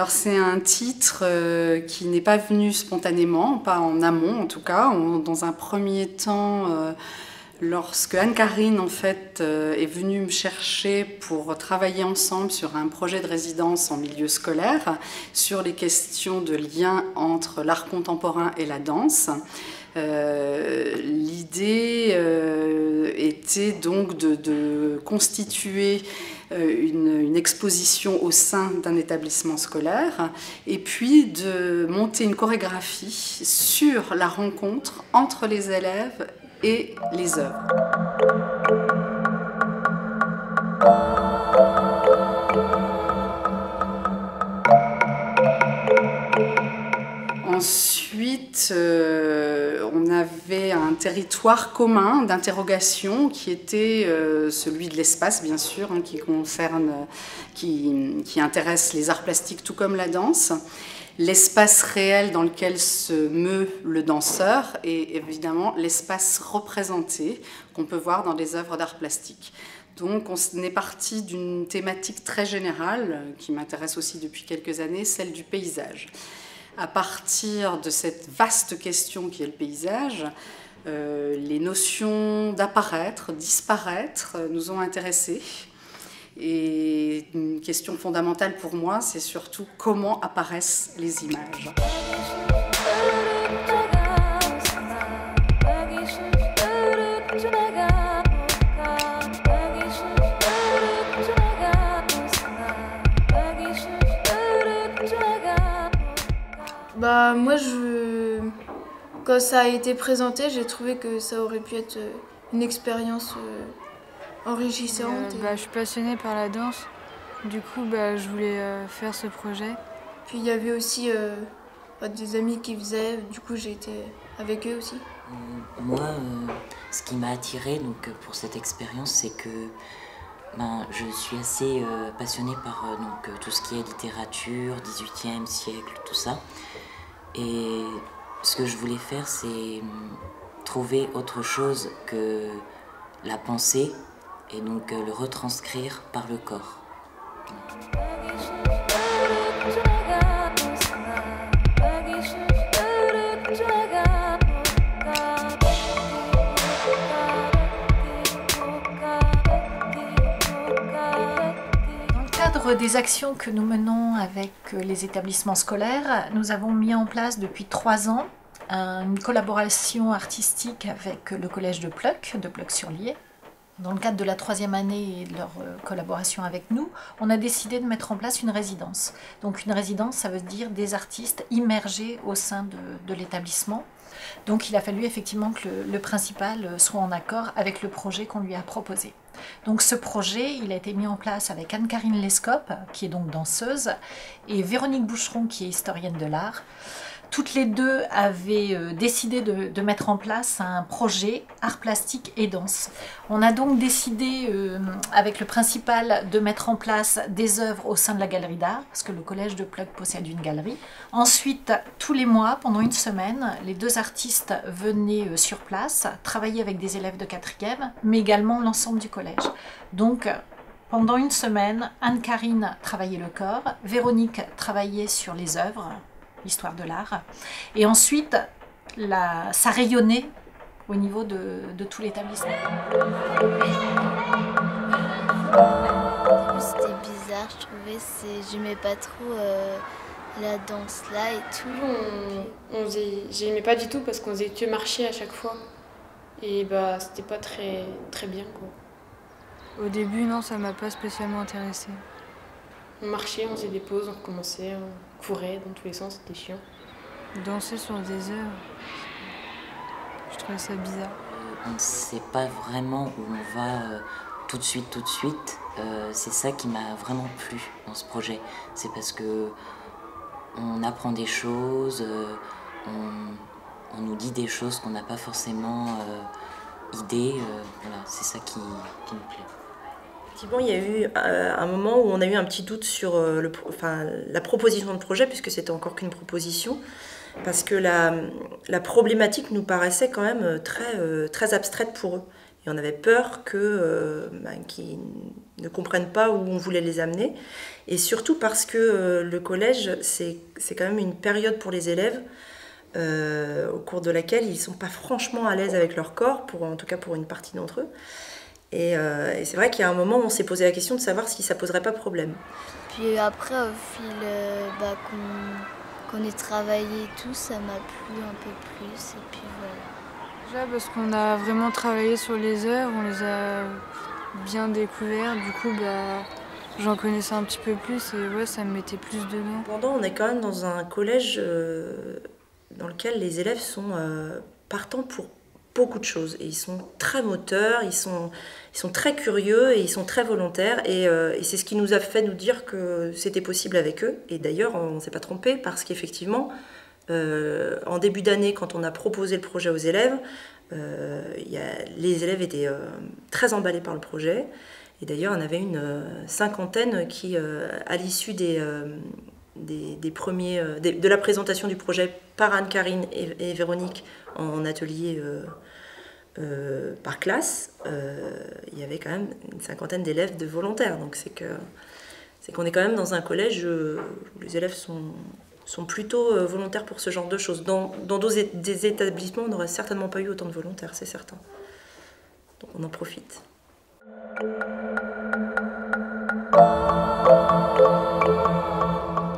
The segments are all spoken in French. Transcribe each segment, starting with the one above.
Alors c'est un titre qui n'est pas venu spontanément, pas en amont en tout cas. Dans un premier temps, lorsque Anne-Carine en fait est venue me chercher pour travailler ensemble sur un projet de résidence en milieu scolaire, sur les questions de lien entre l'art contemporain et la danse, l'idée était donc de constituer une exposition au sein d'un établissement scolaire et puis de monter une chorégraphie sur la rencontre entre les élèves et les œuvres. Ensuite, on avait un territoire commun d'interrogation qui était celui de l'espace, bien sûr, hein, qui intéresse les arts plastiques tout comme la danse. L'espace réel dans lequel se meut le danseur et évidemment l'espace représenté qu'on peut voir dans des œuvres d'art plastique. Donc on est parti d'une thématique très générale qui m'intéresse aussi depuis quelques années, celle du paysage. À partir de cette vaste question qui est le paysage, les notions d'apparaître, disparaître nous ont intéressés. Et une question fondamentale pour moi, c'est surtout comment apparaissent les images. Bah moi quand ça a été présenté, j'ai trouvé que ça aurait pu être une expérience enrichissante. Je suis passionnée par la danse, du coup je voulais faire ce projet. Puis il y avait aussi des amis qui faisaient, du coup j'ai été avec eux aussi. Moi, ce qui m'a attirée pour cette expérience, c'est que je suis assez passionnée par tout ce qui est littérature, 18e siècle, tout ça. Et ce que je voulais faire, c'est trouver autre chose que la pensée et donc le retranscrire par le corps. Des actions que nous menons avec les établissements scolaires, nous avons mis en place depuis 3 ans une collaboration artistique avec le collège de Pleuc-sur-Lier. Dans le cadre de la 3e année et de leur collaboration avec nous, on a décidé de mettre en place une résidence. Donc une résidence, ça veut dire des artistes immergés au sein de l'établissement. Donc il a fallu effectivement que le principal soit en accord avec le projet qu'on lui a proposé. Donc ce projet, il a été mis en place avec Anne-Carine Lescope, qui est donc danseuse, et Véronique Boucheron, qui est historienne de l'art. Toutes les deux avaient décidé de mettre en place un projet art plastique et danse. On a donc décidé avec le principal de mettre en place des œuvres au sein de la galerie d'art, parce que le collège de Pleuc possède une galerie. Ensuite, tous les mois, pendant une semaine, les 2 artistes venaient sur place, travailler avec des élèves de 4e, mais également l'ensemble du collège. Donc, pendant une semaine, Anne-Carine travaillait le corps, Véronique travaillait sur les œuvres, l'histoire de l'art. Et ensuite, ça rayonnait au niveau de tout l'établissement. C'était bizarre, je trouvais, j'aimais pas trop la danse là et tout. J'aimais pas du tout parce qu'on faisait que marcher à chaque fois. Et c'était pas très bien quoi. Au début, non, ça m'a pas spécialement intéressée. On marchait, on faisait des pauses, on recommençait, on courait dans tous les sens, c'était chiant. Danser sur des œuvres, je trouvais ça bizarre. On ne sait pas vraiment où on va tout de suite. C'est ça qui m'a vraiment plu dans ce projet. C'est parce que on apprend des choses, on nous dit des choses qu'on n'a pas forcément idée. Voilà, c'est ça qui me plaît. Effectivement, il y a eu un moment où on a eu un petit doute sur la proposition de projet, puisque c'était encore qu'une proposition, parce que la problématique nous paraissait quand même très abstraite pour eux. Et on avait peur qu'ils ne comprennent pas où on voulait les amener. Et surtout parce que le collège, c'est quand même une période pour les élèves au cours de laquelle ils ne sont pas franchement à l'aise avec leur corps, en tout cas pour une partie d'entre eux. Et c'est vrai qu'il y a un moment où on s'est posé la question de savoir si ça ne poserait pas problème. Puis après, au fil qu'on ait travaillé et tout, ça m'a plu un peu plus. Et puis voilà. Déjà parce qu'on a vraiment travaillé sur les œuvres, on les a bien découvertes, du coup j'en connaissais un petit peu plus et ouais, ça me mettait plus dedans. Cependant, on est quand même dans un collège dans lequel les élèves sont partants pour beaucoup de choses. Et ils sont très moteurs, ils sont très curieux et ils sont très volontaires. Et c'est ce qui nous a fait nous dire que c'était possible avec eux. Et d'ailleurs, on ne s'est pas trompé parce qu'effectivement, en début d'année, quand on a proposé le projet aux élèves, les élèves étaient très emballés par le projet. Et d'ailleurs, on avait une cinquantaine qui, à l'issue de la présentation du projet par Anne-Carine et Véronique en atelier par classe, il y avait quand même une cinquantaine d'élèves de volontaires. Donc c'est qu'on est quand même dans un collège où les élèves sont plutôt volontaires pour ce genre de choses. Dans des établissements, on n'aurait certainement pas eu autant de volontaires, c'est certain. Donc on en profite.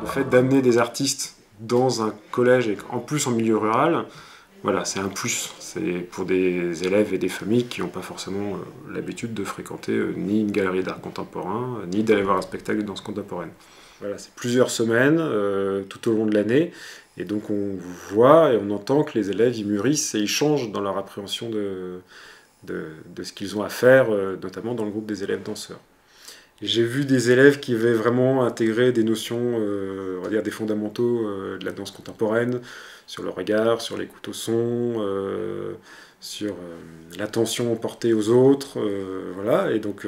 Le fait d'amener des artistes dans un collège, et en plus en milieu rural, voilà, c'est un plus. C'est pour des élèves et des familles qui n'ont pas forcément l'habitude de fréquenter ni une galerie d'art contemporain, ni d'aller voir un spectacle de danse contemporaine. Voilà, c'est plusieurs semaines tout au long de l'année, et donc on voit et on entend que les élèves ils mûrissent et ils changent dans leur appréhension de ce qu'ils ont à faire, notamment dans le groupe des élèves danseurs. J'ai vu des élèves qui avaient vraiment intégré des notions, on va dire des fondamentaux de la danse contemporaine, sur le regard, sur l'écoute au son, sur l'attention portée aux autres, voilà. Et donc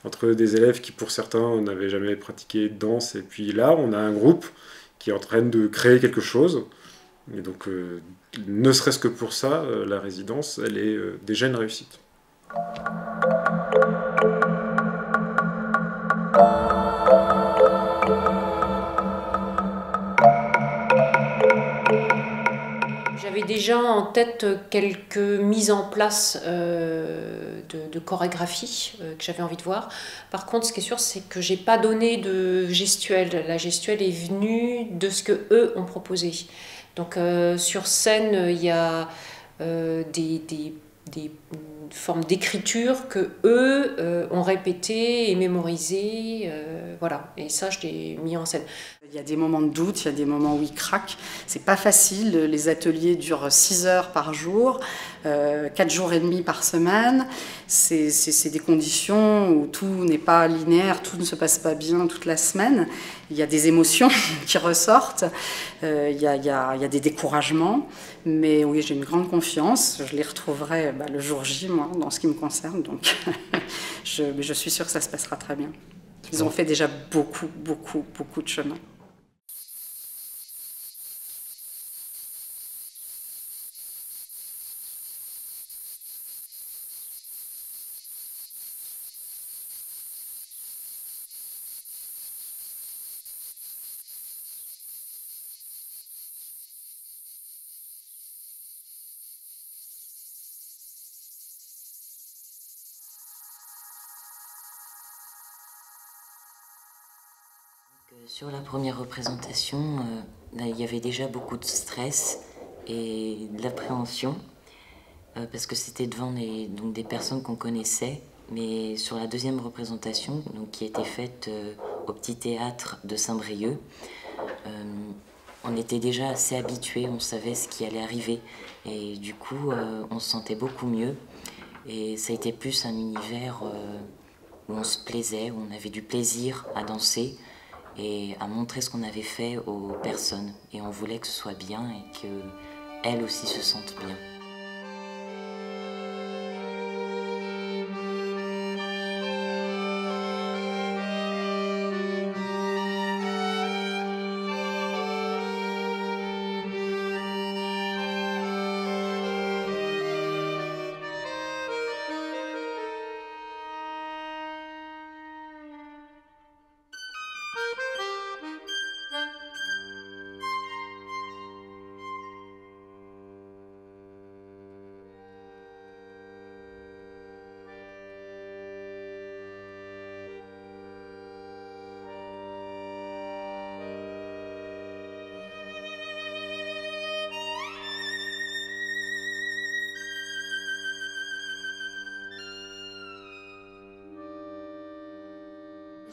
entre des élèves qui pour certains n'avaient jamais pratiqué de danse, et puis là on a un groupe qui est en train de créer quelque chose. Et donc ne serait-ce que pour ça, la résidence, elle est déjà une réussite. J'avais déjà en tête quelques mises en place de chorégraphie que j'avais envie de voir. Par contre, ce qui est sûr, c'est que j'ai pas donné de gestuelle. La gestuelle est venue de ce que eux ont proposé. Donc sur scène, il y a des formes d'écriture que eux ont répétées et mémorisées. Voilà. Et ça, je l'ai mis en scène. Il y a des moments de doute, il y a des moments où ils craquent. C'est pas facile. Les ateliers durent 6 heures par jour, 4 jours et demi par semaine. C'est des conditions où tout n'est pas linéaire, tout ne se passe pas bien toute la semaine. Il y a des émotions qui ressortent, il y a des découragements. Mais oui, j'ai une grande confiance. Je les retrouverai le jour J, moi, dans ce qui me concerne. Donc je suis sûre que ça se passera très bien. Ils ont fait déjà beaucoup de chemin. Sur la première représentation, il y avait déjà beaucoup de stress et de l'appréhension parce que c'était devant des personnes qu'on connaissait. Mais sur la deuxième représentation, qui a été faite au Petit Théâtre de Saint-Brieuc, on était déjà assez habitués, on savait ce qui allait arriver. Et du coup, on se sentait beaucoup mieux. Et ça a été plus un univers où on se plaisait, où on avait du plaisir à danser et à montrer ce qu'on avait fait aux personnes. Et on voulait que ce soit bien et qu'elles aussi se sentent bien.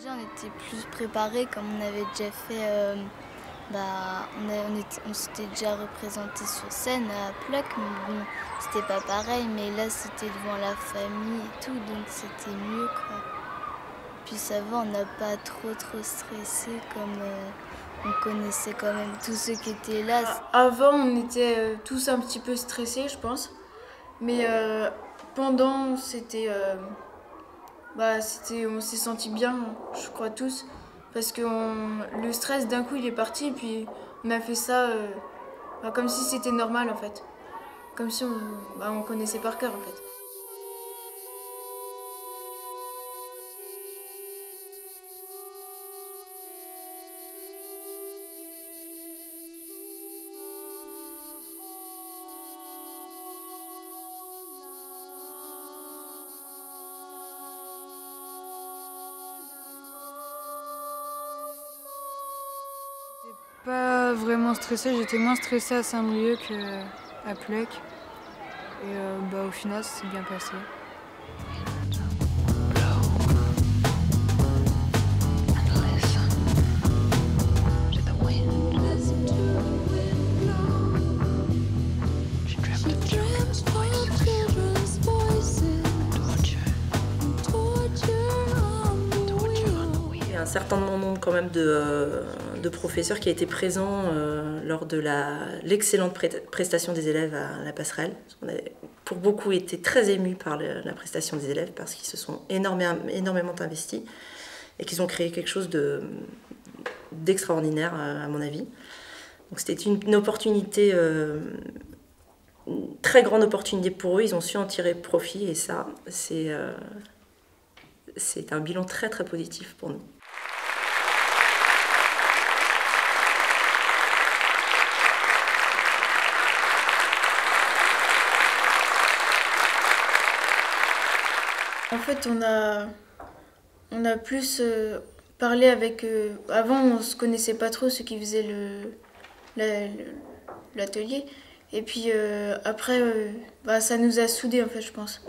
Déjà, on était plus préparés, comme on avait déjà fait, on s'était déjà représenté sur scène à Pluck, mais bon, c'était pas pareil, mais là c'était devant la famille et tout, donc c'était mieux quoi. Puis ça va, on n'a pas trop stressé, comme on connaissait quand même tous ceux qui étaient là. Avant, on était tous un petit peu stressés, je pense, mais pendant, on s'est sentis bien, je crois tous, parce que le stress d'un coup il est parti, et puis on a fait ça comme si c'était normal en fait, comme si on connaissait par cœur en fait. Pas vraiment stressée, j'étais moins stressée à Saint-Brieuc qu'à Pluck. Et au final, ça s'est bien passé. Un certain nombre quand même de professeurs qui a été présent lors de l'excellente prestation des élèves à la passerelle. On a pour beaucoup été très émus par la prestation des élèves parce qu'ils se sont énormément investis et qu'ils ont créé quelque chose d'extraordinaire à mon avis. Donc c'était une opportunité, une très grande opportunité pour eux, ils ont su en tirer profit et ça c'est un bilan très très positif pour nous. En fait, on a plus parlé avec... avant, on se connaissait pas trop ceux qui faisaient l'atelier. Et puis après, ça nous a soudés, en fait, je pense.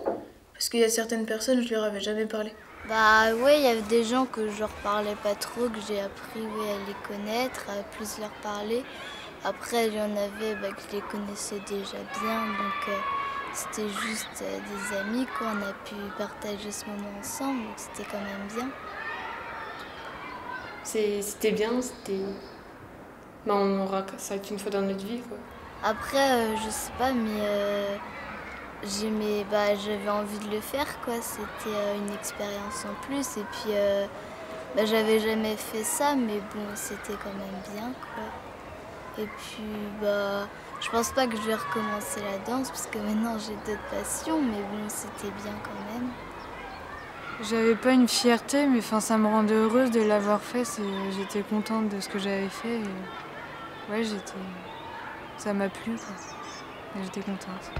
Parce qu'il y a certaines personnes, je leur avais jamais parlé. Bah ouais, il y avait des gens que je leur parlais pas trop, que j'ai appris à les connaître, à plus leur parler. Après, il y en avait que je les connaissais déjà bien, donc... C'était juste des amis, quoi. On a pu partager ce moment ensemble, donc c'était quand même bien. C'était bien, c'était... on aura ça une fois dans notre vie, quoi. Après, je sais pas, mais j'avais envie de le faire, quoi. C'était une expérience en plus, et puis j'avais jamais fait ça, mais bon, c'était quand même bien, quoi. Et puis, je pense pas que je vais recommencer la danse parce que maintenant j'ai d'autres passions, mais bon, c'était bien quand même. J'avais pas une fierté, mais ça me rendait heureuse de l'avoir fait. J'étais contente de ce que j'avais fait. Et ouais, ça m'a plu, quoi. Et j'étais contente.